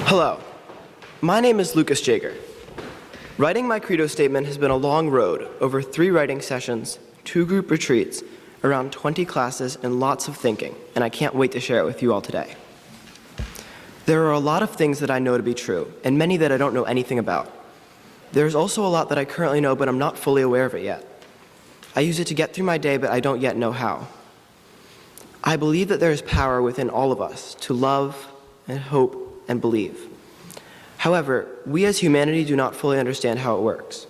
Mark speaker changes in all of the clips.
Speaker 1: Hello, my name is Lucas Jaeger. Writing my Credo statement has been a long road, over 3 writing sessions, 2 group retreats, around 20 classes, and lots of thinking, and I can't wait to share it with you all today. There are a lot of things that I know to be true, and many that I don't know anything about. There's also a lot that I currently know, but I'm not fully aware of it yet. I use it to get through my day, but I don't yet know how. I believe that there is power within all of us to love and hope and believe. However, we as humanity do not fully understand how it works.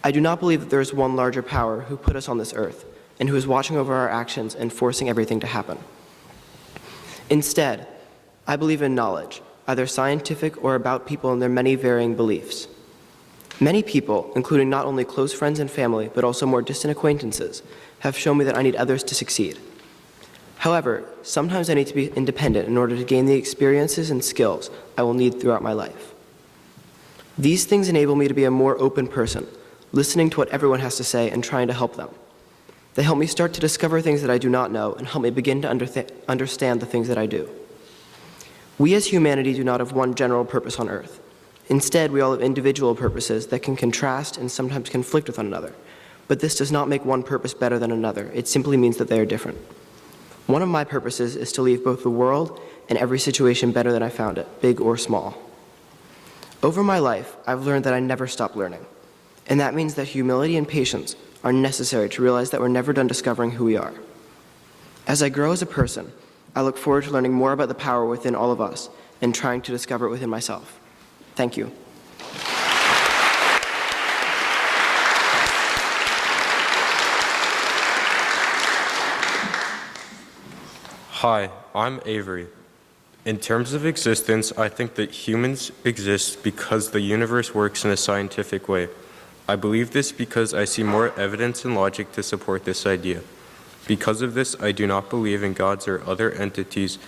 Speaker 1: I do not believe that there is one larger power who put us on this earth and who is watching over our actions and forcing everything to happen. Instead, I believe in knowledge, either scientific or about people and their many varying beliefs. Many people, including not only close friends and family, but also more distant acquaintances, have shown me that I need others to succeed. However, sometimes I need to be independent in order to gain the experiences and skills I will need throughout my life. These things enable me to be a more open person, listening to what everyone has to say and trying to help them. They help me start to discover things that I do not know and help me begin to understand the things that I do. We as humanity do not have one general purpose on earth. Instead, we all have individual purposes that can contrast and sometimes conflict with one another. But this does not make one purpose better than another. It simply means that they are different. One of my purposes is to leave both the world and every situation better than I found it, big or small. Over my life, I've learned that I never stop learning. And that means that humility and patience are necessary to realize that we're never done discovering who we are. As I grow as a person, I look forward to learning more about the power within all of us and trying to discover it within myself. Thank you.
Speaker 2: Hi, I'm Avery. In terms of existence, I think that humans exist because the universe works in a scientific way. I believe this because I see more evidence and logic to support this idea. Because of this, I do not believe in gods or other entities.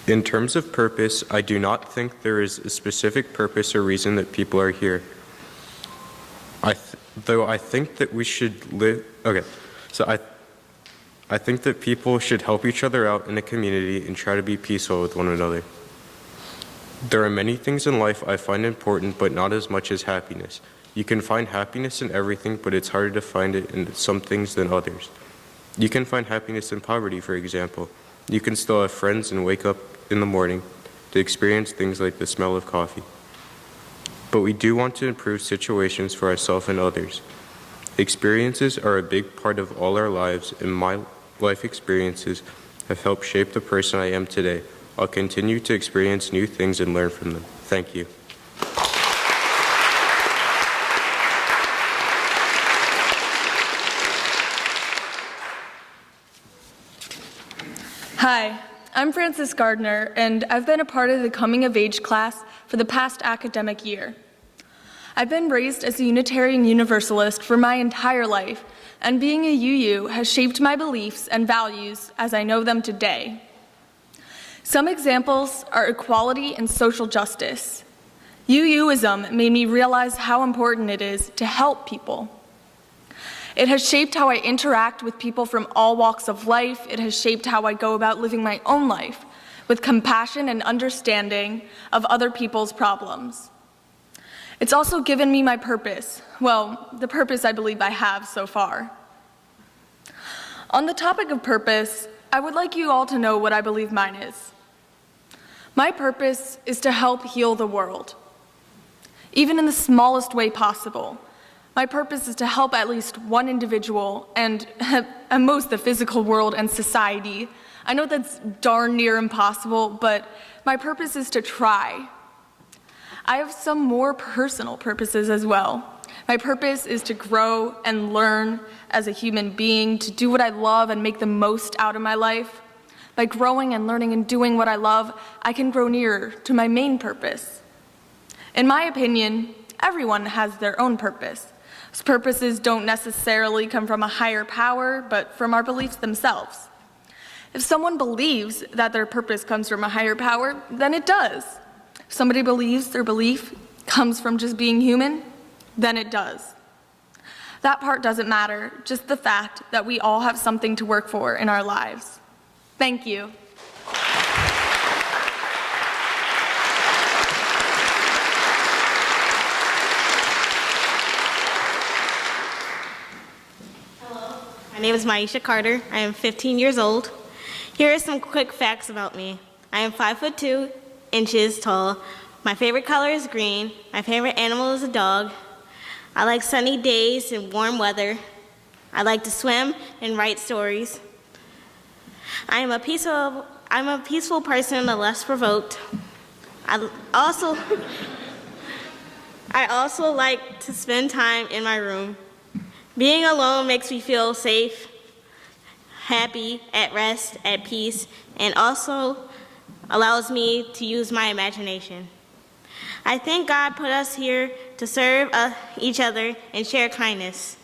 Speaker 2: In terms of purpose, I do not think there is a specific purpose or reason that people are here. Though I think that we should live, I think that people should help each other out in a community and try to be peaceful with one another. There are many things in life I find important, but not as much as happiness. You can find happiness in everything, but it's harder to find it in some things than others. You can find happiness in poverty, for example. You can still have friends and wake up in the morning to experience things like the smell of coffee. But we do want to improve situations for ourselves and others. Experiences are a big part of all our lives, and my life experiences have helped shape the person I am today. I'll continue to experience new things and learn from them. Thank you.
Speaker 3: Hi, I'm Frances Gardner, and I've been a part of the Coming of Age class for the past academic year. I've been raised as a Unitarian Universalist for my entire life, and being a UU has shaped my beliefs and values as I know them today. Some examples are equality and social justice. UUism made me realize how important it is to help people. It has shaped how I interact with people from all walks of life. It has shaped how I go about living my own life with compassion and understanding of other people's problems. It's also given me my purpose. Well, the purpose I believe I have so far. On the topic of purpose, I would like you all to know what I believe mine is. My purpose is to help heal the world, even in the smallest way possible. My purpose is to help at least one individual and at most the physical world and society. I know that's darn near impossible, but my purpose is to try. I have some more personal purposes as well. My purpose is to grow and learn as a human being, to do what I love and make the most out of my life. By growing and learning and doing what I love, I can grow nearer to my main purpose. In my opinion, everyone has their own purpose. Those purposes don't necessarily come from a higher power, but from our beliefs themselves. If someone believes that their purpose comes from a higher power, then it does. If somebody believes their belief comes from just being human, then it does. That part doesn't matter, just the fact that we all have something to work for in our lives. Thank you.
Speaker 4: My name is Maisha Carter. I am 15 years old. Here are some quick facts about me. I am 5'2" tall. My favorite color is green. My favorite animal is a dog. I like sunny days and warm weather. I like to swim and write stories. I'm a peaceful person, but less provoked. I also like to spend time in my room. Being alone makes me feel safe, happy, at rest, at peace, and also allows me to use my imagination. I think God put us here to serve each other and share kindness.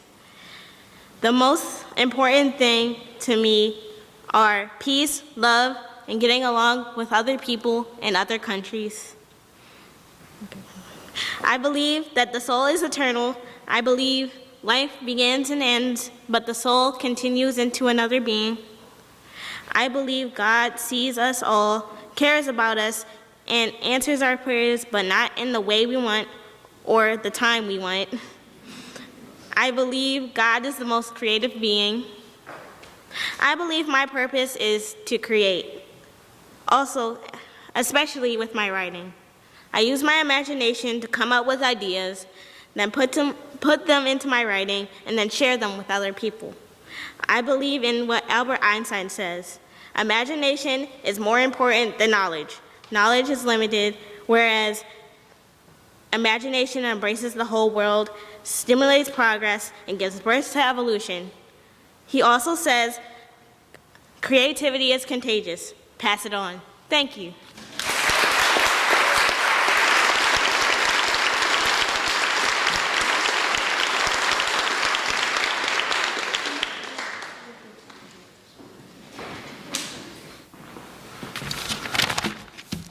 Speaker 4: The most important thing to me are peace, love, and getting along with other people in other countries. I believe that the soul is eternal. I believe life begins and ends, but the soul continues into another being. I believe God sees us all, cares about us, and answers our prayers, but not in the way we want or the time we want. I believe God is the most creative being. I believe my purpose is to create. Also, especially with my writing. I use my imagination to come up with ideas, then put them into my writing, and then share them with other people. I believe in what Albert Einstein says. Imagination is more important than knowledge. Knowledge is limited, whereas imagination embraces the whole world, stimulates progress, and gives birth to evolution. He also says, creativity is contagious. Pass it on. Thank you.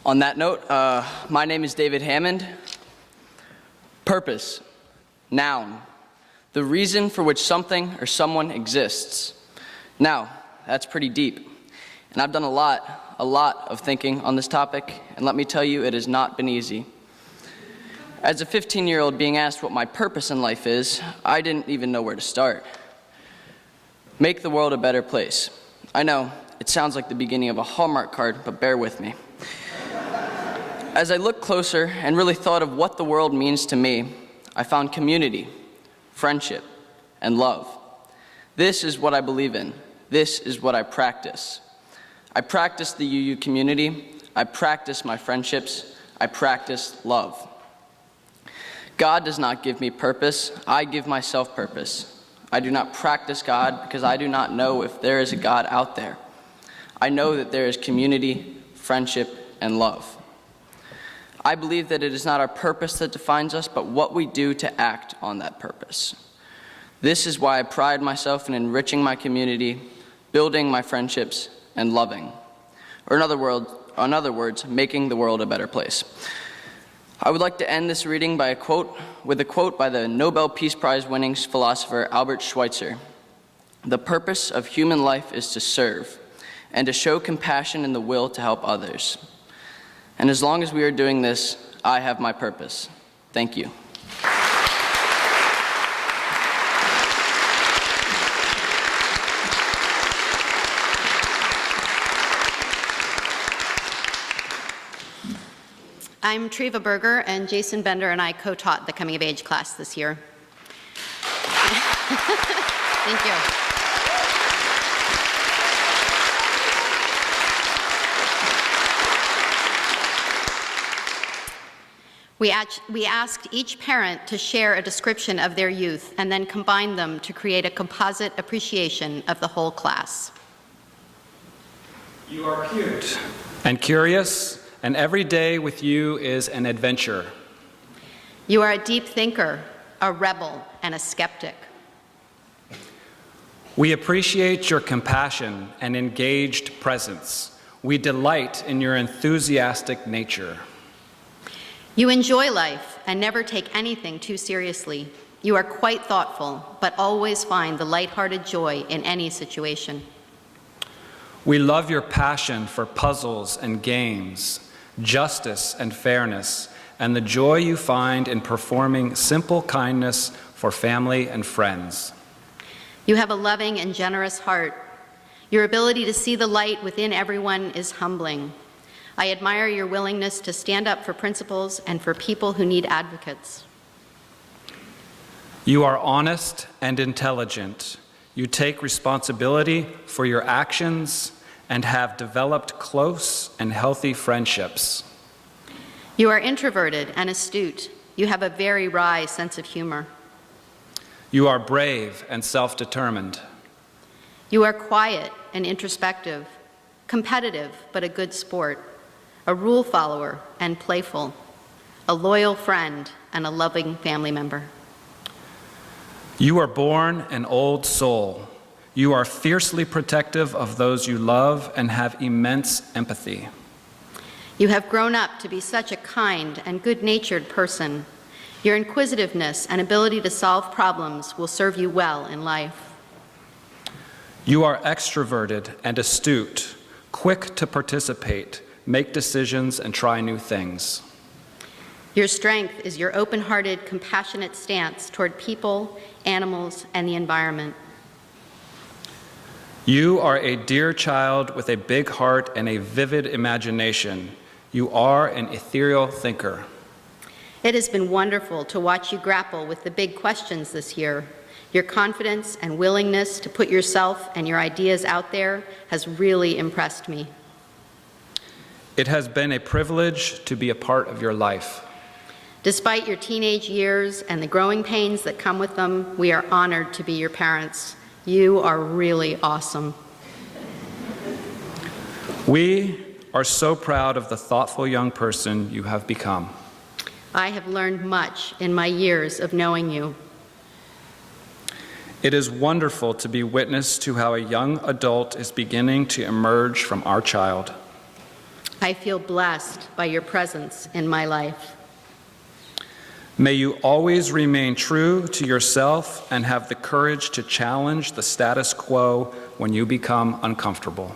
Speaker 5: On that note, my name is David Hammond. Purpose, noun, the reason for which something or someone exists. Now, that's pretty deep, and I've done a lot of thinking on this topic, and let me tell you, it has not been easy. As a 15-year-old being asked what my purpose in life is, I didn't even know where to start. Make the world a better place. I know, it sounds like the beginning of a Hallmark card, but bear with me. As I looked closer and really thought of what the world means to me, I found community, friendship, and love. This is what I believe in. This is what I practice. I practice the UU community. I practice my friendships. I practice love. God does not give me purpose. I give myself purpose. I do not practice God because I do not know if there is a God out there. I know that there is community, friendship, and love. I believe that it is not our purpose that defines us, but what we do to act on that purpose. This is why I pride myself in enriching my community, building my friendships, and loving. Or in other words, making the world a better place. I would like to end this reading with a quote by the Nobel Peace Prize winning philosopher Albert Schweitzer. The purpose of human life is to serve, and to show compassion and the will to help others. And as long as we are doing this, I have my purpose. Thank you.
Speaker 6: I'm Treva Berger, and Jason Bender and I co-taught the Coming of Age class this year. Thank you. We asked each parent to share a description of their youth and then combine them to create a composite appreciation of the whole class.
Speaker 7: You are cute and curious, and every day with you is an adventure.
Speaker 6: You are a deep thinker, a rebel, and a skeptic.
Speaker 7: We appreciate your compassion and engaged presence. We delight in your enthusiastic nature.
Speaker 6: You enjoy life and never take anything too seriously. You are quite thoughtful, but always find the lighthearted joy in any situation.
Speaker 7: We love your passion for puzzles and games, justice and fairness, and the joy you find in performing simple kindness for family and friends.
Speaker 6: You have a loving and generous heart. Your ability to see the light within everyone is humbling. I admire your willingness to stand up for principles and for people who need advocates.
Speaker 7: You are honest and intelligent. You take responsibility for your actions and have developed close and healthy friendships.
Speaker 6: You are introverted and astute. You have a very wry sense of humor.
Speaker 7: You are brave and self-determined.
Speaker 6: You are quiet and introspective, competitive but a good sport, a rule follower and playful, a loyal friend and a loving family member.
Speaker 7: You are born an old soul. You are fiercely protective of those you love and have immense empathy.
Speaker 6: You have grown up to be such a kind and good-natured person. Your inquisitiveness and ability to solve problems will serve you well in life.
Speaker 7: You are extroverted and astute, quick to participate, make decisions, and try new things.
Speaker 6: Your strength is your open-hearted, compassionate stance toward people, animals, and the environment.
Speaker 7: You are a dear child with a big heart and a vivid imagination. You are an ethereal thinker.
Speaker 6: It has been wonderful to watch you grapple with the big questions this year. Your confidence and willingness to put yourself and your ideas out there has really impressed me.
Speaker 7: It has been a privilege to be a part of your life.
Speaker 6: Despite your teenage years and the growing pains that come with them, we are honored to be your parents. You are really awesome.
Speaker 7: We are so proud of the thoughtful young person you have become.
Speaker 6: I have learned much in my years of knowing you.
Speaker 7: It is wonderful to be witness to how a young adult is beginning to emerge from our child.
Speaker 6: I feel blessed by your presence in my life.
Speaker 7: May you always remain true to yourself and have the courage to challenge the status quo when you become uncomfortable.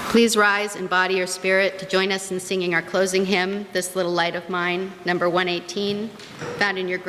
Speaker 6: Please rise in body or spirit to join us in singing our closing hymn, This Little Light of Mine, number 118, found in your